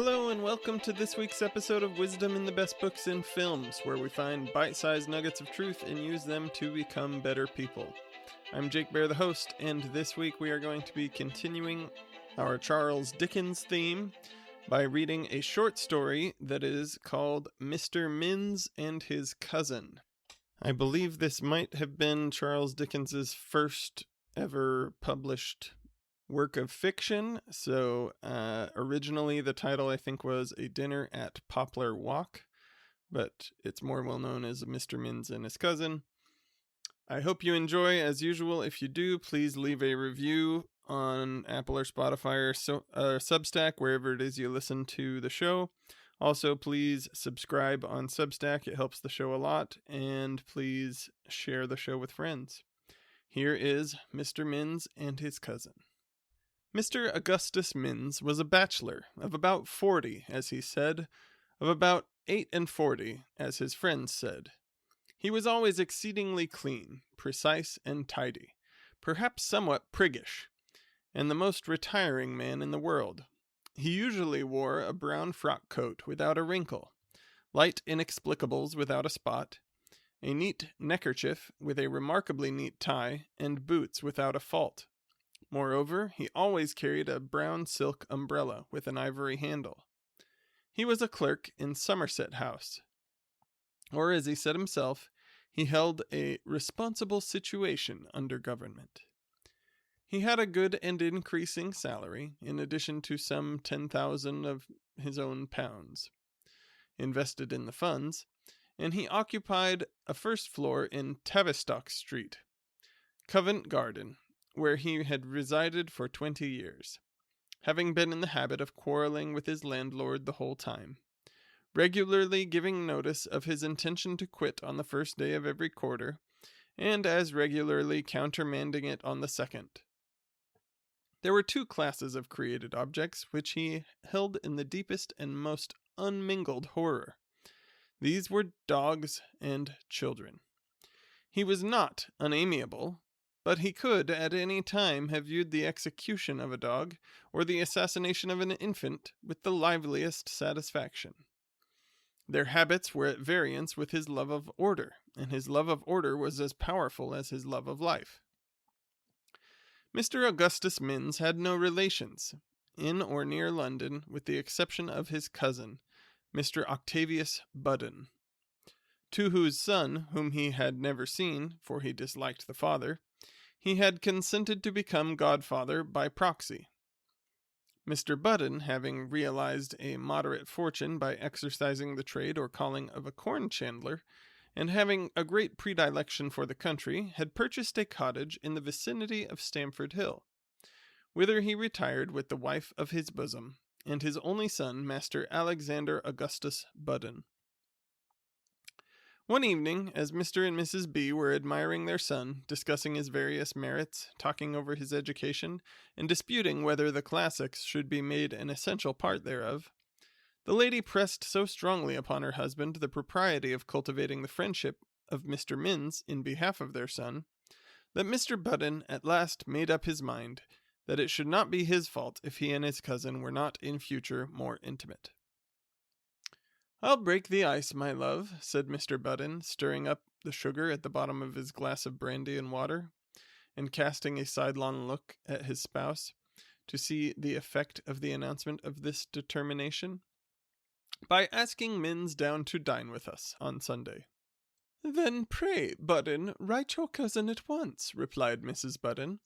Hello and welcome to this week's episode of Wisdom in the Best Books and Films, where we find bite-sized nuggets of truth and use them to become better people. I'm Jake Bear, the host, and this week we are going to be continuing our Charles Dickens theme by reading a short story that is called Mr. Minns and His Cousin. I believe this might have been Charles Dickens's first ever published work of fiction. So originally the title I think was A Dinner at Poplar Walk, but it's more well known as Mr. Minns and His Cousin. I hope you enjoy. As usual, if you do, please leave a review on Apple or Spotify or Substack, wherever it is you listen to the show. Also, please subscribe on Substack. It helps the show a lot. And please share the show with friends. Here is Mr. Minns and His Cousin. Mr. Augustus Minns was a bachelor of about 40, as he said, of about 48, as his friends said. He was always exceedingly clean, precise, and tidy, perhaps somewhat priggish, and the most retiring man in the world. He usually wore a brown frock coat without a wrinkle, light inexplicables without a spot, a neat neckerchief with a remarkably neat tie, and boots without a fault. Moreover, he always carried a brown silk umbrella with an ivory handle. He was a clerk in Somerset House, or as he said himself, he held a responsible situation under government. He had a good and increasing salary, in addition to some 10,000 of his own pounds, invested in the funds, and he occupied a first floor in Tavistock Street, Covent Garden, where he had resided for 20 years, having been in the habit of quarrelling with his landlord the whole time, regularly giving notice of his intention to quit on the first day of every quarter, and as regularly countermanding it on the second. There were two classes of created objects which he held in the deepest and most unmingled horror. These were dogs and children. He was not unamiable, but he could at any time have viewed the execution of a dog or the assassination of an infant with the liveliest satisfaction. Their habits were at variance with his love of order, and his love of order was as powerful as his love of life. Mr. Augustus Minns had no relations, in or near London, with the exception of his cousin, Mr. Octavius Budden, to whose son, whom he had never seen, for he disliked the father, he had consented to become godfather by proxy. Mr. Budden, having realized a moderate fortune by exercising the trade or calling of a corn chandler, and having a great predilection for the country, had purchased a cottage in the vicinity of Stamford Hill, whither he retired with the wife of his bosom, and his only son, Master Alexander Augustus Budden. One evening, as Mr. and Mrs. B. were admiring their son, discussing his various merits, talking over his education, and disputing whether the classics should be made an essential part thereof, the lady pressed so strongly upon her husband the propriety of cultivating the friendship of Mr. Minns in behalf of their son, that Mr. Budden at last made up his mind that it should not be his fault if he and his cousin were not in future more intimate. "I'll break the ice, my love," said Mr. Budden, stirring up the sugar at the bottom of his glass of brandy and water, and casting a sidelong look at his spouse, to see the effect of the announcement of this determination, "by asking Minns down to dine with us on Sunday." "Then pray, Budden, write your cousin at once," replied Mrs. Budden.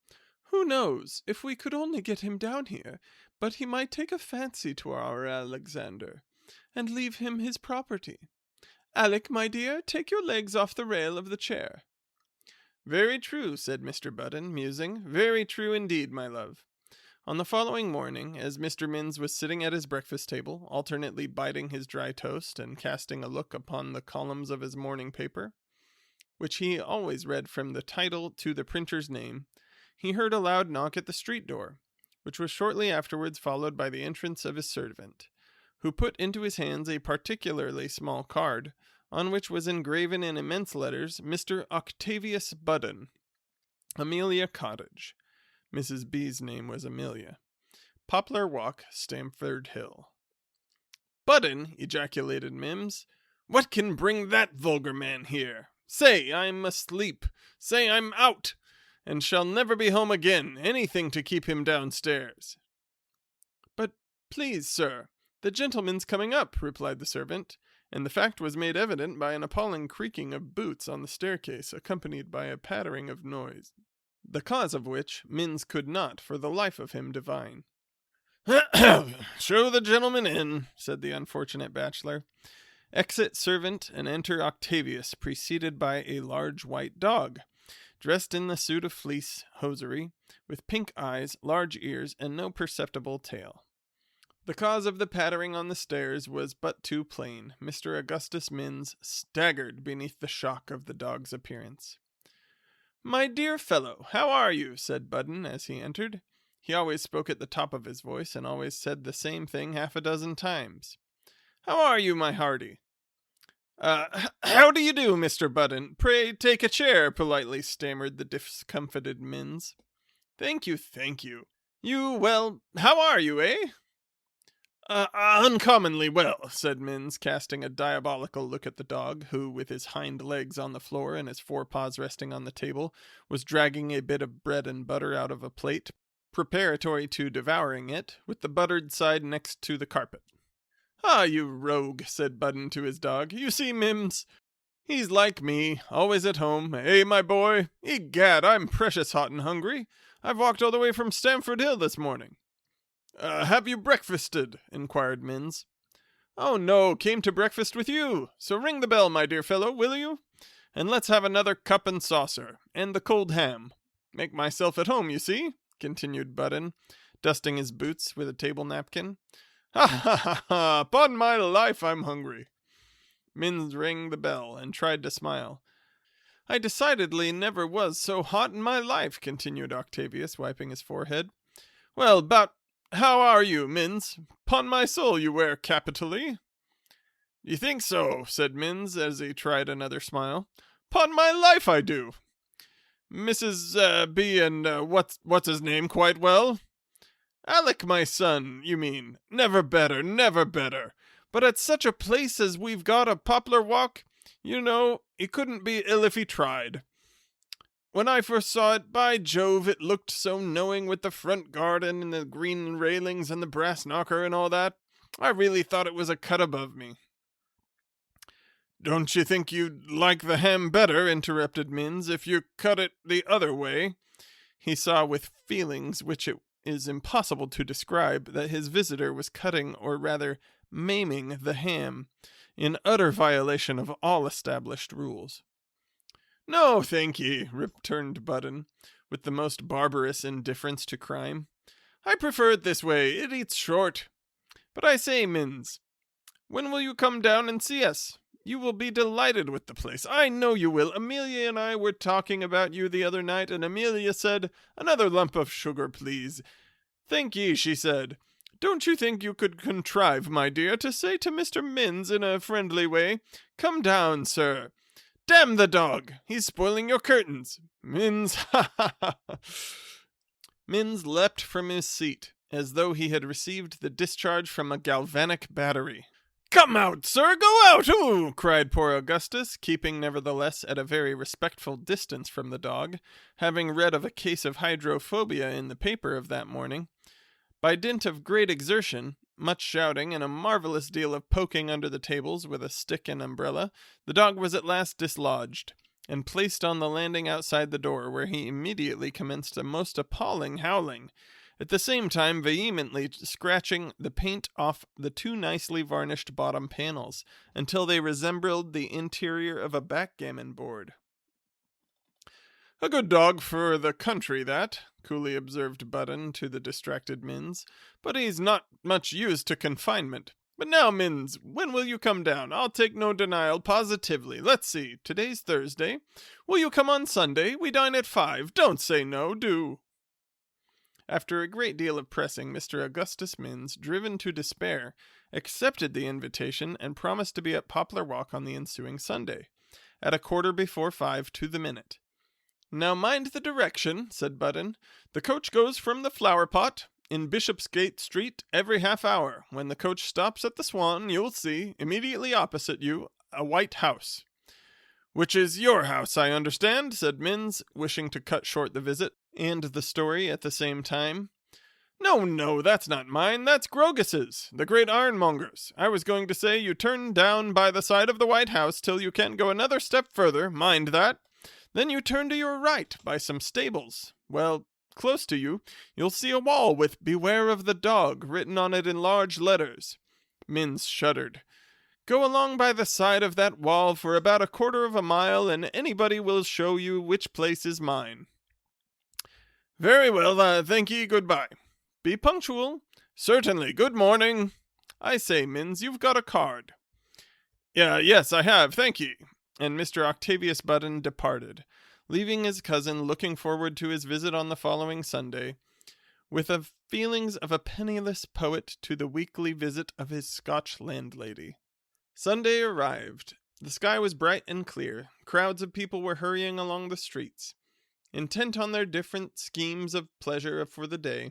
"Who knows, if we could only get him down here, but he might take a fancy to our Alexander, and leave him his property. Alec, my dear, take your legs off the rail of the chair." "Very true," said Mr. Budden, musing. "Very true indeed, my love." On the following morning, as Mr. Minns was sitting at his breakfast table, alternately biting his dry toast and casting a look upon the columns of his morning paper, which he always read from the title to the printer's name, he heard a loud knock at the street door, which was shortly afterwards followed by the entrance of his servant, who put into his hands a particularly small card, on which was engraven in immense letters, Mr. Octavius Budden, Amelia Cottage. Mrs. B.'s name was Amelia. Poplar Walk, Stamford Hill. "Button!" ejaculated Mims. "What can bring that vulgar man here? Say I'm asleep. Say I'm out, and shall never be home again. Anything to keep him downstairs." "But please, sir, the gentleman's coming up," replied the servant, and the fact was made evident by an appalling creaking of boots on the staircase, accompanied by a pattering of noise, the cause of which Minns could not for the life of him divine. "Show the gentleman in," said the unfortunate bachelor. Exit servant and enter Octavius, preceded by a large white dog, dressed in the suit of fleece hosiery, with pink eyes, large ears, and no perceptible tail. The cause of the pattering on the stairs was but too plain. Mr. Augustus Minns staggered beneath the shock of the dog's appearance. "My dear fellow, how are you?" said Budden as he entered. He always spoke at the top of his voice, and always said the same thing half a dozen times. "How are you, my hearty?" How do you do, Mr. Budden? Pray take a chair," politely stammered the discomfited Minns. Thank you. Well, how are you, eh?" Uncommonly well," said Minns, casting a diabolical look at the dog, who, with his hind legs on the floor and his forepaws resting on the table, was dragging a bit of bread and butter out of a plate, preparatory to devouring it, with the buttered side next to the carpet. "Ah, you rogue," said Budden to his dog. "You see, Mims, he's like me, always at home. Eh, my boy? Egad, I'm precious hot and hungry. I've walked all the way from Stamford Hill this morning." "Have you breakfasted?" inquired Minns. "Oh, no, came to breakfast with you. So ring the bell, my dear fellow, will you? And let's have another cup and saucer, and the cold ham. Make myself at home, you see," continued Budden, dusting his boots with a table napkin. "Ha, ha, ha, ha! Upon my life, I'm hungry." Minns rang the bell and tried to smile. "I decidedly never was so hot in my life," continued Octavius, wiping his forehead. "Well, how are you, Minns? 'Pon my soul, you wear capitally." "You think so?" said Minns, as he tried another smile. "'Pon my life, I do." "Mrs. B. and what's his name quite well?" "Alec, my son, you mean. Never better. But at such a place as we've got a Poplar Walk, you know, he couldn't be ill if he tried. When I first saw it, by Jove, it looked so knowing with the front garden and the green railings and the brass knocker and all that. I really thought it was a cut above me." "Don't you think you'd like the ham better," interrupted Minns, "if you cut it the other way?" He saw with feelings which it is impossible to describe that his visitor was cutting, or rather maiming, the ham, in utter violation of all established rules. "No, thank ye," returned Budden, with the most barbarous indifference to crime. "I prefer it this way. It eats short. But I say, Minns, when will you come down and see us? You will be delighted with the place. I know you will. Amelia and I were talking about you the other night, and Amelia said, 'Another lump of sugar, please.' 'Thank ye,' she said. 'Don't you think you could contrive, my dear, to say to Mr. Minns in a friendly way, "Come down, sir. Damn the dog! He's spoiling your curtains. Minns, ha ha ha!'" Minns leapt from his seat, as though he had received the discharge from a galvanic battery. "Come out, sir! Go out! Ooh!" cried poor Augustus, keeping nevertheless at a very respectful distance from the dog, having read of a case of hydrophobia in the paper of that morning. By dint of great exertion, much shouting, and a marvelous deal of poking under the tables with a stick and umbrella, the dog was at last dislodged, and placed on the landing outside the door, where he immediately commenced a most appalling howling, at the same time vehemently scratching the paint off the two nicely varnished bottom panels, until they resembled the interior of a backgammon board. "A good dog for the country, that," coolly observed Budden to the distracted Minns, "but he's not much used to confinement. But now, Minns, when will you come down? I'll take no denial, positively. Let's see, today's Thursday. Will you come on Sunday? We dine at 5. Don't say no, do." After a great deal of pressing, Mr. Augustus Minns, driven to despair, accepted the invitation and promised to be at Poplar Walk on the ensuing Sunday, at 5:15 to the minute. "Now mind the direction," said Budden. "The coach goes from the Flower Pot, in Bishopsgate Street every half hour. When the coach stops at the Swan, you'll see, immediately opposite you, a white house." "Which is your house, I understand," said Minns, wishing to cut short the visit and the story at the same time. No, that's not mine. That's Grogus's, the great ironmonger's. I was going to say you turn down by the side of the White House till you can't go another step further, mind that. Then you turn to your right by some stables. Well, close to you, you'll see a wall with 'Beware of the Dog' written on it in large letters." Minns shuddered. "Go along by the side of that wall for about a quarter of a mile, and anybody will show you which place is mine." "Very well, thank ye, goodbye." "Be punctual." "Certainly, good morning." "I say, Minns, you've got a card." Yes, I have, thank ye." And Mr. Octavius Budden departed, leaving his cousin looking forward to his visit on the following Sunday, with the feelings of a penniless poet to the weekly visit of his Scotch landlady. Sunday arrived. The sky was bright and clear. Crowds of people were hurrying along the streets, intent on their different schemes of pleasure for the day.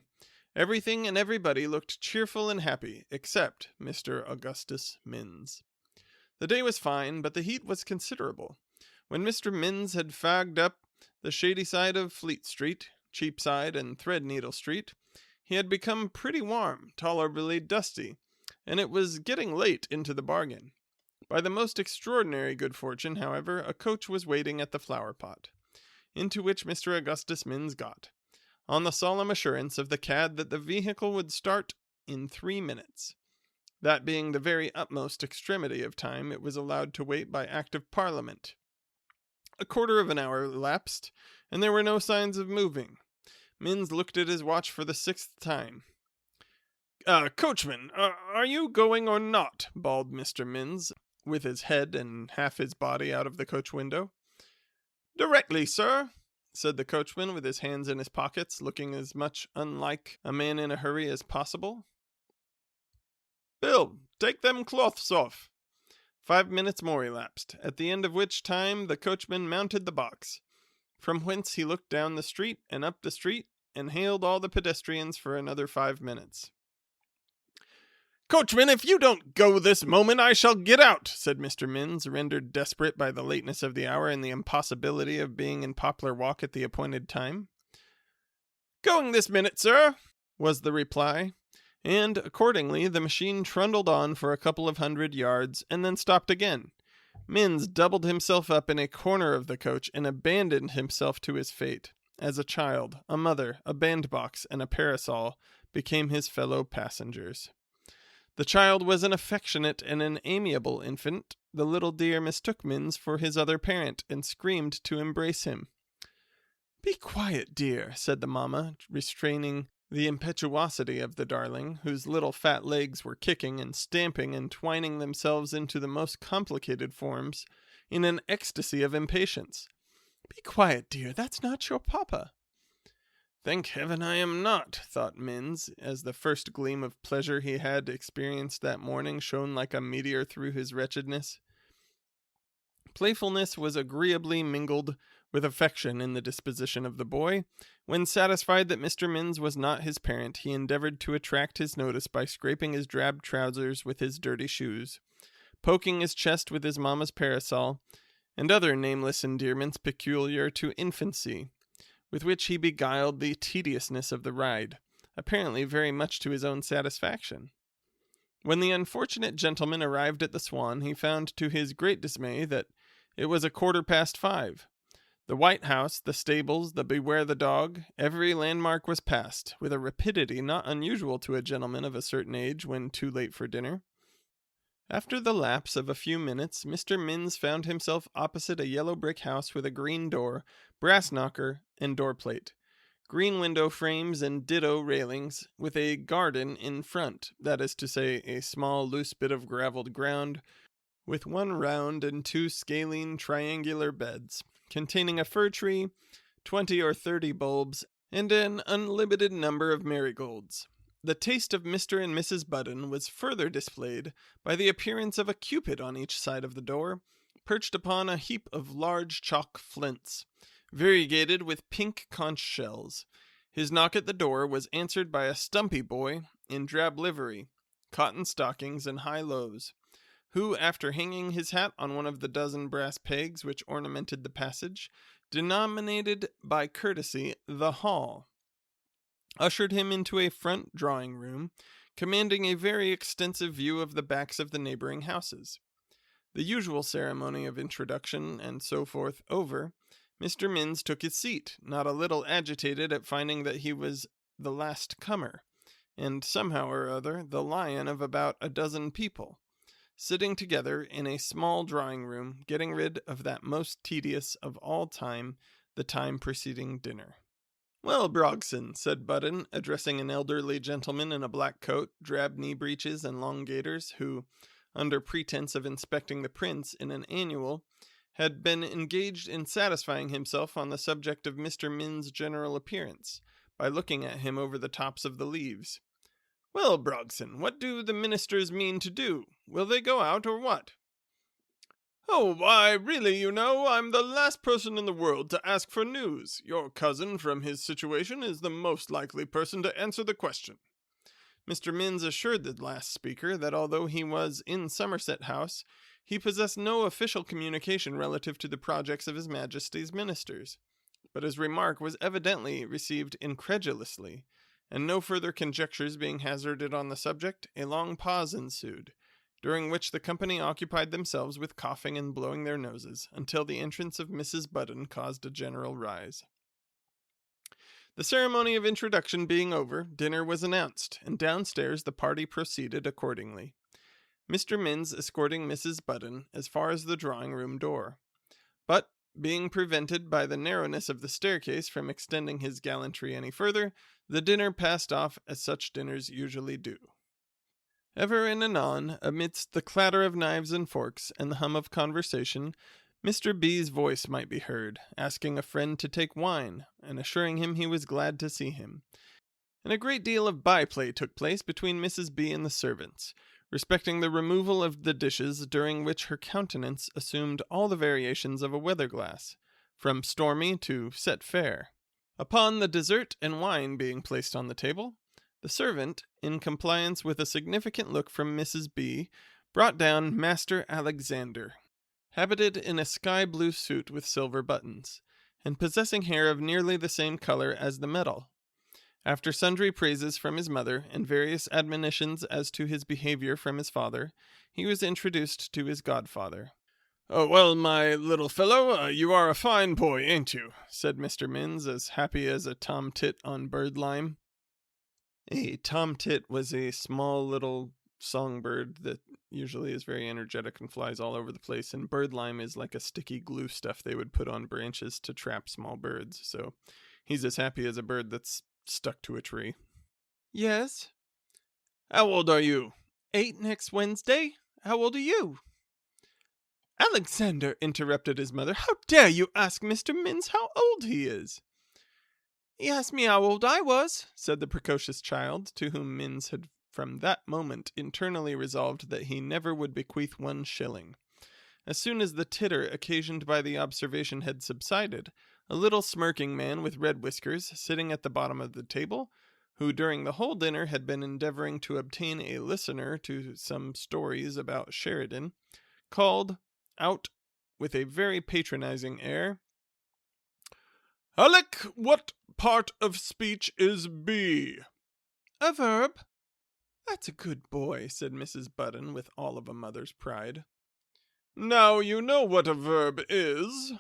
Everything and everybody looked cheerful and happy, except Mr. Augustus Minns. The day was fine, but the heat was considerable. When Mr. Minns had fagged up the shady side of Fleet Street, Cheapside, and Threadneedle Street, he had become pretty warm, tolerably dusty, and it was getting late into the bargain. By the most extraordinary good fortune, however, a coach was waiting at the Flower Pot, into which Mr. Augustus Minns got, on the solemn assurance of the cad that the vehicle would start in 3 minutes. That being the very utmost extremity of time it was allowed to wait by Act of Parliament. A quarter of an hour elapsed, and there were no signs of moving. Minns looked at his watch for the 6th time. "Coachman, are you going or not?" bawled Mr. Minns, with his head and half his body out of the coach window. "Directly, sir," said the coachman, with his hands in his pockets, looking as much unlike a man in a hurry as possible. "Bill, take them cloths off." 5 minutes more elapsed, at the end of which time the coachman mounted the box, from whence he looked down the street and up the street, and hailed all the pedestrians for another 5 minutes. "Coachman, if you don't go this moment, I shall get out," said Mr. Minns, rendered desperate by the lateness of the hour and the impossibility of being in Poplar Walk at the appointed time. "Going this minute, sir," was the reply, and accordingly the machine trundled on for a couple of 100 yards, and then stopped again. Minns doubled himself up in a corner of the coach and abandoned himself to his fate, as a child, a mother, a bandbox, and a parasol became his fellow passengers. The child was an affectionate and an amiable infant. The little dear mistook Minns for his other parent, and screamed to embrace him. "Be quiet, dear," said the mamma, restraining the impetuosity of the darling, whose little fat legs were kicking and stamping and twining themselves into the most complicated forms, in an ecstasy of impatience. "Be quiet, dear, that's not your papa." "Thank heaven I am not," thought Minns, as the first gleam of pleasure he had experienced that morning shone like a meteor through his wretchedness. Playfulness was agreeably mingled with affection in the disposition of the boy. When satisfied that Mr. Minns was not his parent, he endeavored to attract his notice by scraping his drab trousers with his dirty shoes, poking his chest with his mamma's parasol, and other nameless endearments peculiar to infancy, with which he beguiled the tediousness of the ride, apparently very much to his own satisfaction. When the unfortunate gentleman arrived at the Swan, he found to his great dismay that it was 5:15. The White House, the stables, the Beware the Dog, every landmark was passed, with a rapidity not unusual to a gentleman of a certain age when too late for dinner. After the lapse of a few minutes, Mr. Minns found himself opposite a yellow brick house with a green door, brass knocker, and door plate, green window frames and ditto railings, with a garden in front, that is to say, a small loose bit of gravelled ground, with 1 round and 2 scalene triangular beds, containing a fir tree, 20 or 30 bulbs, and an unlimited number of marigolds. The taste of Mr. and Mrs. Budden was further displayed by the appearance of a cupid on each side of the door, perched upon a heap of large chalk flints, variegated with pink conch shells. His knock at the door was answered by a stumpy boy in drab livery, cotton stockings, and high lows, who, after hanging his hat on one of the dozen brass pegs which ornamented the passage, denominated by courtesy the hall, ushered him into a front drawing-room, commanding a very extensive view of the backs of the neighboring houses. The usual ceremony of introduction and so forth over, Mr. Minns took his seat, not a little agitated at finding that he was the last comer, and somehow or other the lion of about a dozen people, sitting together in a small drawing-room, getting rid of that most tedious of all time, the time preceding dinner. "Well, Brogson," said Budden, addressing an elderly gentleman in a black coat, drab knee-breeches, and long gaiters, who, under pretense of inspecting the prints in an annual, had been engaged in satisfying himself on the subject of Mr. Minns' general appearance, by looking at him over the tops of the leaves. "Well, Brogson, what do the ministers mean to do? Will they go out, or what?" "Oh, why, really, you know, I'm the last person in the world to ask for news. Your cousin, from his situation, is the most likely person to answer the question." Mr. Minns assured the last speaker that although he was in Somerset House, he possessed no official communication relative to the projects of His Majesty's ministers. But his remark was evidently received incredulously, and no further conjectures being hazarded on the subject, a long pause ensued, during which the company occupied themselves with coughing and blowing their noses, until the entrance of Mrs. Budden caused a general rise. The ceremony of introduction being over, dinner was announced, and downstairs the party proceeded accordingly, Mr. Minns escorting Mrs. Budden as far as the drawing-room door, but, being prevented by the narrowness of the staircase from extending his gallantry any further, the dinner passed off as such dinners usually do. Ever and anon, amidst the clatter of knives and forks and the hum of conversation, Mr. B.'s voice might be heard, asking a friend to take wine, and assuring him he was glad to see him. And a great deal of by-play took place between Mrs. B. and the servants, respecting the removal of the dishes, during which her countenance assumed all the variations of a weather-glass, from stormy to set fair. Upon the dessert and wine being placed on the table, the servant, in compliance with a significant look from Mrs. B., brought down Master Alexander, habited in a sky-blue suit with silver buttons, and possessing hair of nearly the same color as the metal. After sundry praises from his mother, and various admonitions as to his behavior from his father, he was introduced to his godfather. "Oh, well, my little fellow, you are a fine boy, ain't you?" said Mr. Minns, as happy as a tomtit on birdlime. A tomtit was a small little songbird that usually is very energetic and flies all over the place, and birdlime is like a sticky glue stuff they would put on branches to trap small birds, so he's as happy as a bird that's stuck to a tree. "Yes." "How old are you?" "8 next Wednesday. How old are you?" "Alexander," interrupted his mother, "how dare you ask Mr. Minns how old he is?" "He asked me how old I was," said the precocious child, to whom Minns had from that moment internally resolved that he never would bequeath 1 shilling. As soon as the titter occasioned by the observation had subsided, a little smirking man with red whiskers, sitting at the bottom of the table, who during the whole dinner had been endeavoring to obtain a listener to some stories about Sheridan, called out with a very patronizing air, "Alec, what part of speech is be?" "A verb." "That's a good boy," said Mrs. Budden with all of a mother's pride. "Now you know what a verb is."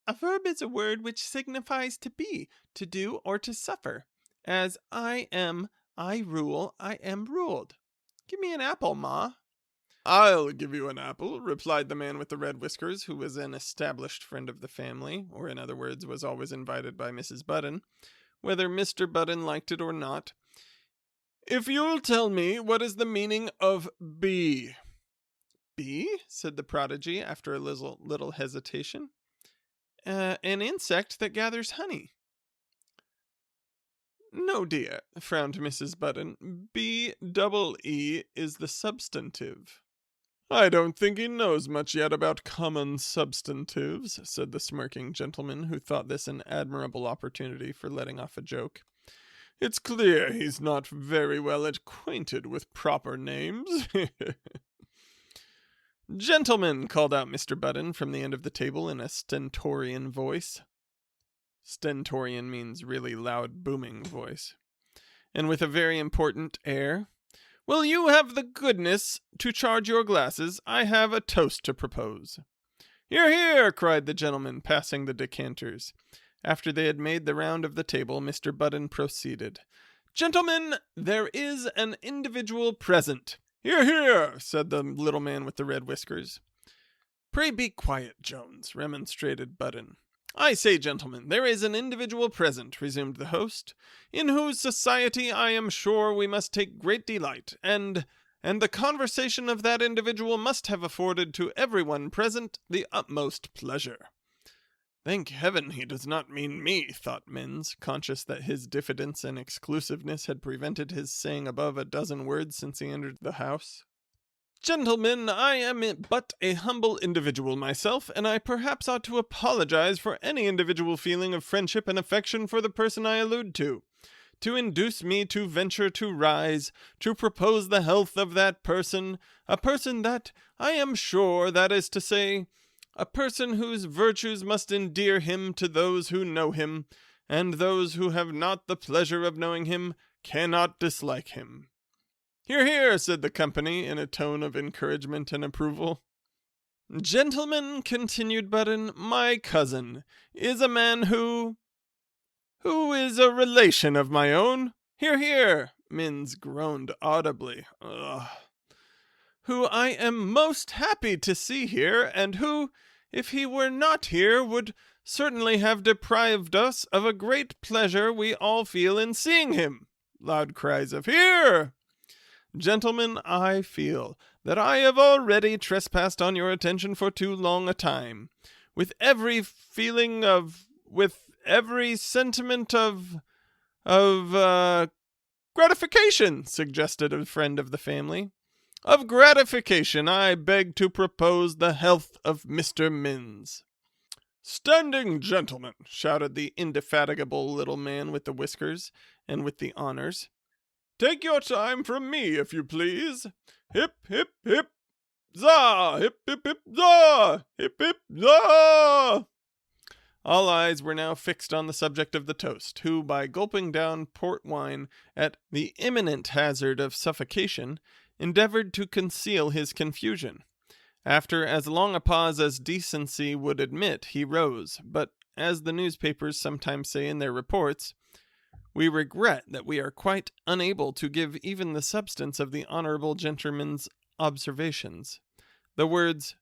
"A verb is a word which signifies to be, to do, or to suffer. As I am, I rule, I am ruled. Give me an apple, Ma." "I'll give you an apple," replied the man with the red whiskers, who was an established friend of the family, or in other words was always invited by Mrs. Budden, whether Mr. Budden liked it or not, "if you'll tell me what is the meaning of bee." "Bee?" said the prodigy after a little hesitation. An insect that gathers honey." "No, dear," frowned Mrs. Budden. B-double-E is the substantive." "I don't think he knows much yet about common substantives," said the smirking gentleman, who thought this an admirable opportunity for letting off a joke. It's clear he's not very well acquainted with proper names. Gentlemen, called out Mr. Button from the end of the table in a stentorian voice. Stentorian means really loud, booming voice. And with a very important air. Will you have the goodness to charge your glasses? I have a toast to propose. Hear, hear, cried the gentlemen, passing the decanters. After they had made the round of the table, Mr. Button proceeded. Gentlemen, there is an individual present. Hear, hear, said the little man with the red whiskers. Pray be quiet, Jones, remonstrated Button. I say, gentlemen, there is an individual present, resumed the host, in whose society I am sure we must take great delight, and the conversation of that individual must have afforded to everyone present the utmost pleasure. Thank heaven he does not mean me, thought Minns, conscious that his diffidence and exclusiveness had prevented his saying above a dozen words since he entered the house. Gentlemen, I am but a humble individual myself, and I perhaps ought to apologize for any individual feeling of friendship and affection for the person I allude to induce me to venture to rise, to propose the health of that person, a person that, I am sure, that is to say, a person whose virtues must endear him to those who know him, and those who have not the pleasure of knowing him cannot dislike him. Hear, hear, said the company in a tone of encouragement and approval. Gentlemen, continued Button, my cousin is a man who is a relation of my own. Hear, hear, Minns groaned audibly. Ugh. Who I am most happy to see here, and who, if he were not here, would certainly have deprived us of a great pleasure we all feel in seeing him. Loud cries of "Hear!" Gentlemen, I feel that I have already trespassed on your attention for too long a time. With every sentiment of gratification, suggested a friend of the family. Of gratification, I beg to propose the health of Mr. Minns. Standing gentlemen, shouted the indefatigable little man with the whiskers and with the honors. Take your time from me, if you please. Hip, hip, hip, za! Hip, hip, hip, za! Hip, hip, za! All eyes were now fixed on the subject of the toast, who, by gulping down port wine at the imminent hazard of suffocation, endeavored to conceal his confusion. After as long a pause as decency would admit, he rose, but, as the newspapers sometimes say in their reports, we regret that we are quite unable to give even the substance of the honorable gentleman's observations. The words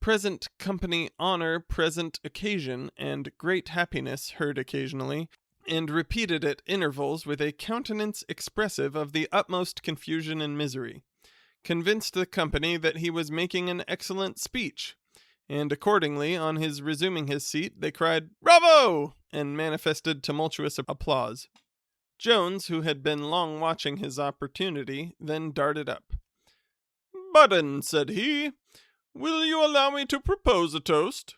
present company honor, present occasion, and great happiness heard occasionally, and repeated at intervals with a countenance expressive of the utmost confusion and misery, convinced the company that he was making an excellent speech, and accordingly, on his resuming his seat, they cried, "Bravo!" and manifested tumultuous applause. Jones, who had been long watching his opportunity, then darted up. "Button," said he, "will you allow me to propose a toast?"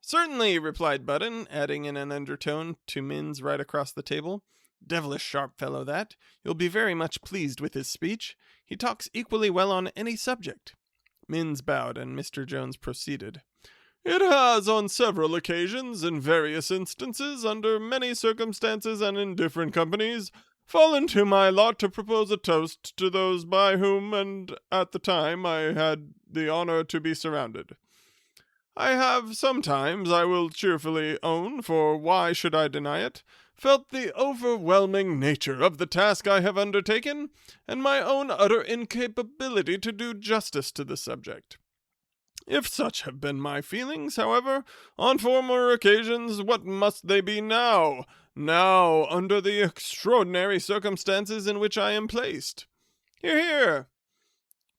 "Certainly," replied Button, adding in an undertone to Minns right across the table, "Devilish sharp fellow that. You'll be very much pleased with his speech. He talks equally well on any subject." Minns bowed, and Mr. Jones proceeded. "It has on several occasions, in various instances, under many circumstances and in different companies, fallen to my lot to propose a toast to those by whom, and at the time, I had the honor to be surrounded. I have sometimes, I will cheerfully own, for why should I deny it, felt the overwhelming nature of the task I have undertaken, and my own utter incapability to do justice to the subject. If such have been my feelings, however, on former occasions, what must they be now? Now, under the extraordinary circumstances in which I am placed. Hear, hear!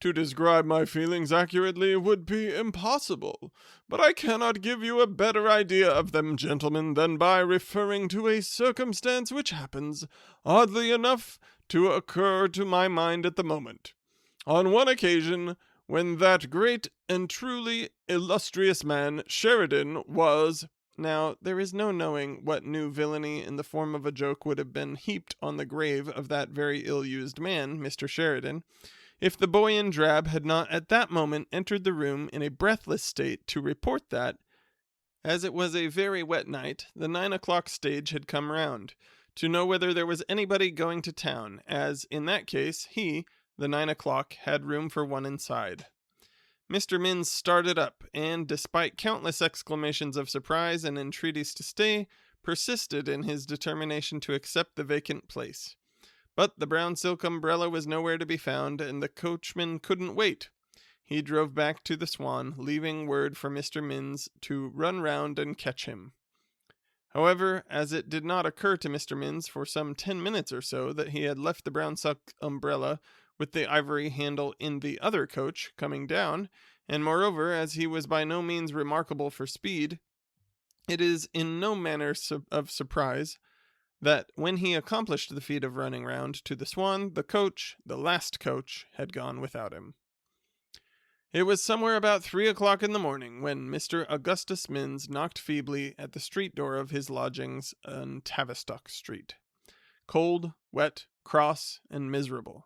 To describe my feelings accurately would be impossible, but I cannot give you a better idea of them, gentlemen, than by referring to a circumstance which happens, oddly enough, to occur to my mind at the moment. On one occasion, when that great and truly illustrious man, Sheridan, was, Now, there is no knowing what new villainy in the form of a joke would have been heaped on the grave of that very ill-used man, Mr. Sheridan, if the boy in drab had not at that moment entered the room in a breathless state to report that, as it was a very wet night, the 9 o'clock stage had come round, to know whether there was anybody going to town, as, in that case, he, the 9 o'clock, had room for one inside. Mr. Minns started up, and, despite countless exclamations of surprise and entreaties to stay, persisted in his determination to accept the vacant place. But the brown silk umbrella was nowhere to be found, and the coachman couldn't wait. He drove back to the Swan, leaving word for Mr. Minns to run round and catch him. However, as it did not occur to Mr. Minns for some 10 minutes or so that he had left the brown silk umbrella with the ivory handle in the other coach coming down, and moreover, as he was by no means remarkable for speed, it is in no manner of surprise that when he accomplished the feat of running round to the Swan, the coach, the last coach, had gone without him. It was somewhere about 3 o'clock in the morning when Mr. Augustus Minns knocked feebly at the street door of his lodgings on Tavistock Street. Cold, wet, cross, and miserable,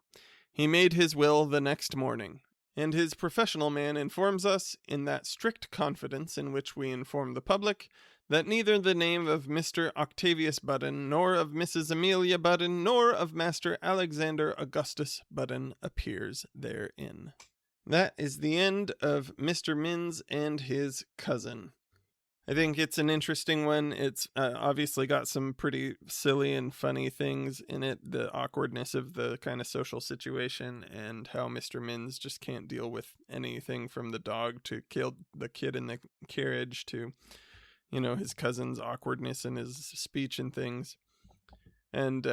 he made his will the next morning, and his professional man informs us, in that strict confidence in which we inform the public, that neither the name of Mr. Octavius Budden, nor of Mrs. Amelia Budden, nor of Master Alexander Augustus Budden appears therein. That is the end of Mr. Minns and his cousin. I think it's an interesting one. It's obviously got some pretty silly and funny things in it. The awkwardness of the kind of social situation and how Mr. Minns just can't deal with anything from the dog to kill the kid in the carriage to, his cousin's awkwardness in his speech and things. And,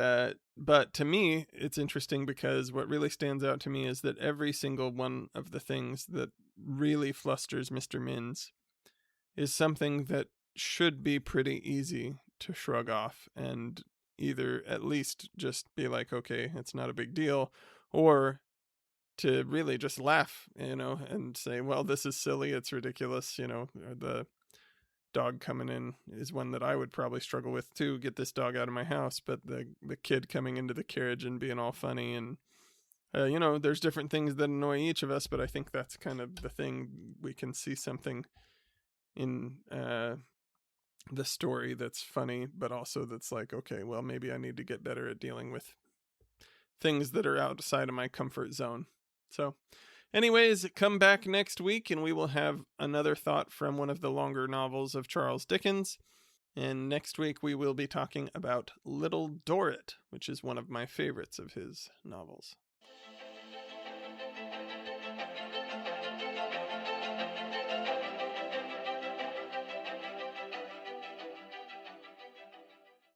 but to me, it's interesting because what really stands out to me is that every single one of the things that really flusters Mr. Minns is something that should be pretty easy to shrug off and either at least just be like, okay, it's not a big deal, or to really just laugh, and say, well, this is silly, it's ridiculous, the dog coming in is one that I would probably struggle with too, get this dog out of my house, but the kid coming into the carriage and being all funny and there's different things that annoy each of us, but I think that's kind of the thing. We can see something in the story that's funny, but also that's like, okay, well, maybe I need to get better at dealing with things that are outside of my comfort zone. So anyways, come back next week and we will have another thought from one of the longer novels of Charles Dickens. And next week we will be talking about Little Dorrit, which is one of my favorites of his novels.